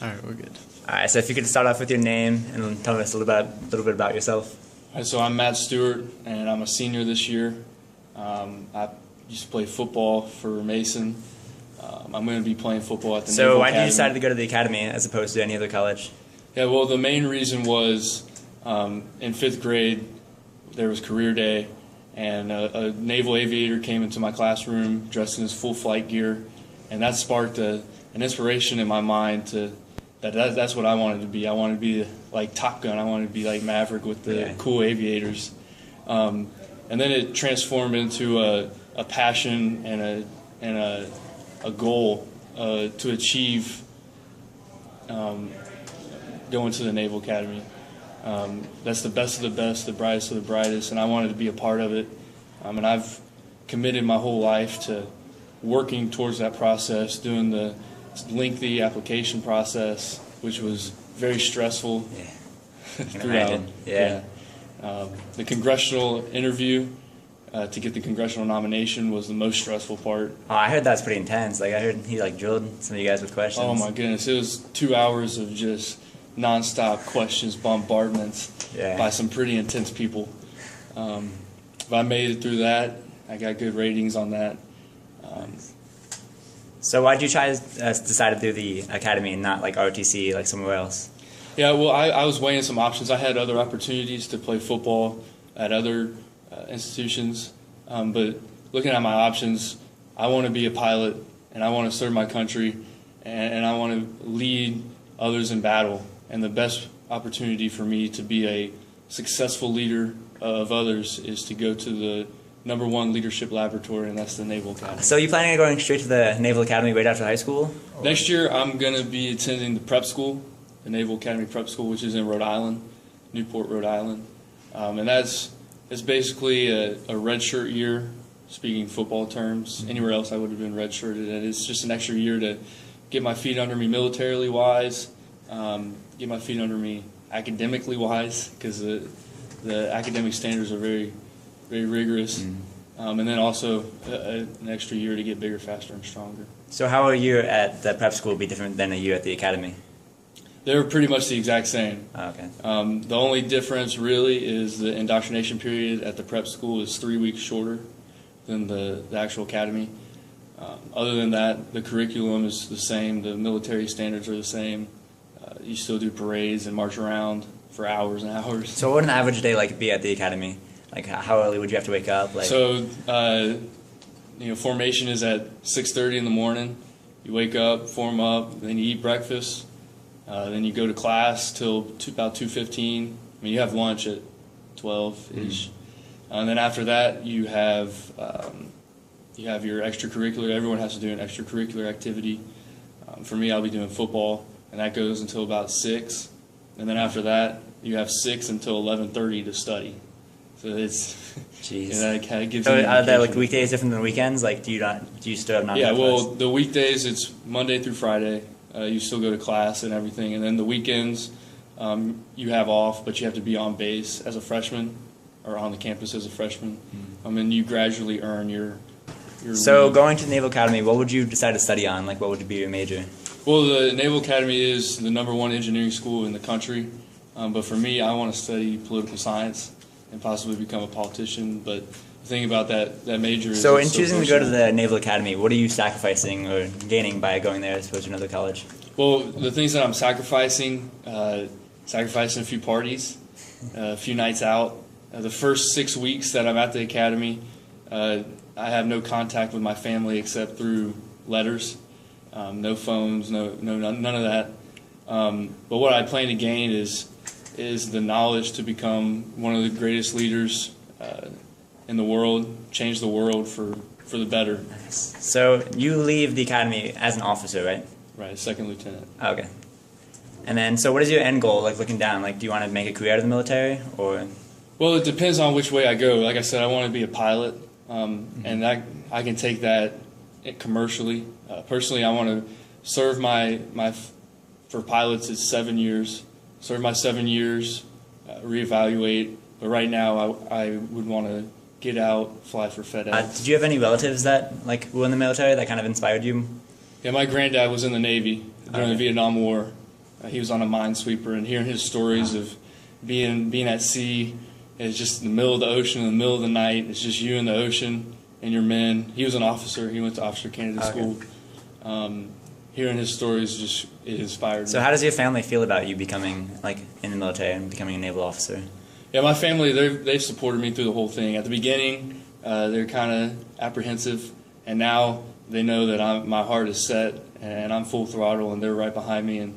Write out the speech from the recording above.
All right, we're good. All right, so if you could start off with your name and tell us a little bit about yourself. All right, so I'm Matt Stewart, and I'm a senior this year. I used to play football for Mason. I'm going to be playing football at the Naval So why did you Academy. decide to go to the academy as opposed to any other college? Yeah, well, the main reason was in 5th grade, there was career day, and a naval aviator came into my classroom dressed in his full flight gear, and that sparked an inspiration in my mind that's what I wanted to be. I wanted to be like Top Gun. I wanted to be like Maverick with the cool aviators. And then it transformed into a passion and a goal to achieve going to the Naval Academy. That's the best of the best, the brightest of the brightest, and I wanted to be a part of it. And I've committed my whole life to working towards that process, doing the lengthy application process, which was very stressful. Yeah. Throughout. Yeah. The congressional interview to get the congressional nomination was the most stressful part. Oh, I heard that's pretty intense. Like I heard he drilled some of you guys with questions. Oh my goodness, it was 2 hours of just nonstop questions, bombardments by some pretty intense people. But I made it through that. I got good ratings on that. So why did you decide to do the academy and not like ROTC, like somewhere else? Yeah, well, I was weighing some options. I had other opportunities to play football at other institutions, but looking at my options, I want to be a pilot, and I want to serve my country, and I want to lead others in battle. And the best opportunity for me to be a successful leader of others is to go to the #1 leadership laboratory, and that's the Naval Academy. So you planning on going straight to the Naval Academy right after high school? Next year, I'm going to be attending the prep school, the Naval Academy Prep School, which is in Rhode Island, Newport, Rhode Island. And it's basically a redshirt year, speaking football terms. Anywhere else I would have been redshirted, and it's just an extra year to get my feet under me militarily wise, get my feet under me academically wise, because the academic standards are very, very rigorous. And then also an extra year to get bigger, faster, and stronger. So how a year at the prep school be different than a year at the academy? They're pretty much the exact same. Oh, okay. The only difference really is the indoctrination period at the prep school is 3 weeks shorter than the actual academy. Other than that, the curriculum is the same. The military standards are the same. You still do parades and march around for hours and hours. So what would an average day be at the academy? Like how early would you have to wake up? So, formation is at 6:30 in the morning. You wake up, form up, then you eat breakfast. Then you go to class till about 2:15. I mean, you have lunch at 12-ish. And then after that, you have your extracurricular. Everyone has to do an extracurricular activity. For me, I'll be doing football, and that goes until about 6. And then after that, you have 6 until 11:30 to study. So it's that kind of gives you. So are the weekdays different than weekends? Do you still have Yeah, well, the weekdays it's Monday through Friday. You still go to class and everything, and then the weekends you have off, but you have to be on base as a freshman or on the campus as a freshman. And you gradually earn your. So going to the Naval Academy, what would you decide to study on? What would be your major? Well, the Naval Academy is the #1 engineering school in the country, but for me, I want to study political science and possibly become a politician. But the thing about that major is. So in choosing to go to the Naval Academy, what are you sacrificing or gaining by going there as opposed to another college? Well, the things that I'm sacrificing a few parties, a few nights out. The first 6 weeks that I'm at the academy, I have no contact with my family except through letters, no phones, none of that. But what I plan to gain is the knowledge to become one of the greatest leaders in the world, change the world for the better. Nice. So you leave the academy as an officer, right? Right, second lieutenant. Okay. And then, so what is your end goal, looking down? Do you want to make a career out of the military, or? Well, it depends on which way I go. Like I said, I want to be a pilot, and I can take that commercially. Personally, I want to serve for pilots, it's 7 years. Serve my 7 years, reevaluate. But right now, I would want to get out, fly for FedEx. Did you have any relatives that were in the military that kind of inspired you? Yeah, my granddad was in the Navy during the Vietnam War, He was on a minesweeper, and hearing his stories of being at sea, it's just in the middle of the ocean, in the middle of the night. It's just you and the ocean and your men. He was an officer. He went to officer candidate school. Hearing his stories it inspired me. So how does your family feel about you becoming in the military and becoming a naval officer? Yeah, my family, they've supported me through the whole thing. At the beginning, they're kind of apprehensive, and now they know that my heart is set and I'm full throttle, and they're right behind me. And